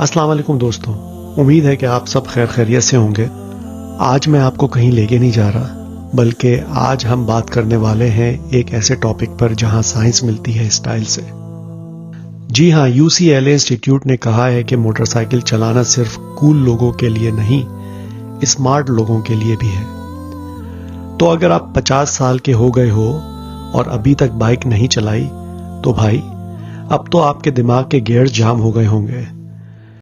अस्सलाम वालेकुम दोस्तों, उम्मीद है कि आप सब खैर खैरियत से होंगे। आज मैं आपको कहीं लेके नहीं जा रहा, बल्कि आज हम बात करने वाले हैं एक ऐसे टॉपिक पर जहां साइंस मिलती है स्टाइल से। जी हां, UCLA इंस्टीट्यूट ने कहा है कि मोटरसाइकिल चलाना सिर्फ कूल लोगों के लिए नहीं, स्मार्ट लोगों के लिए भी है। तो अगर आप 50 साल के हो गए हो और अभी तक बाइक नहीं चलाई, तो भाई अब तो आपके दिमाग के गियर जाम हो गए होंगे।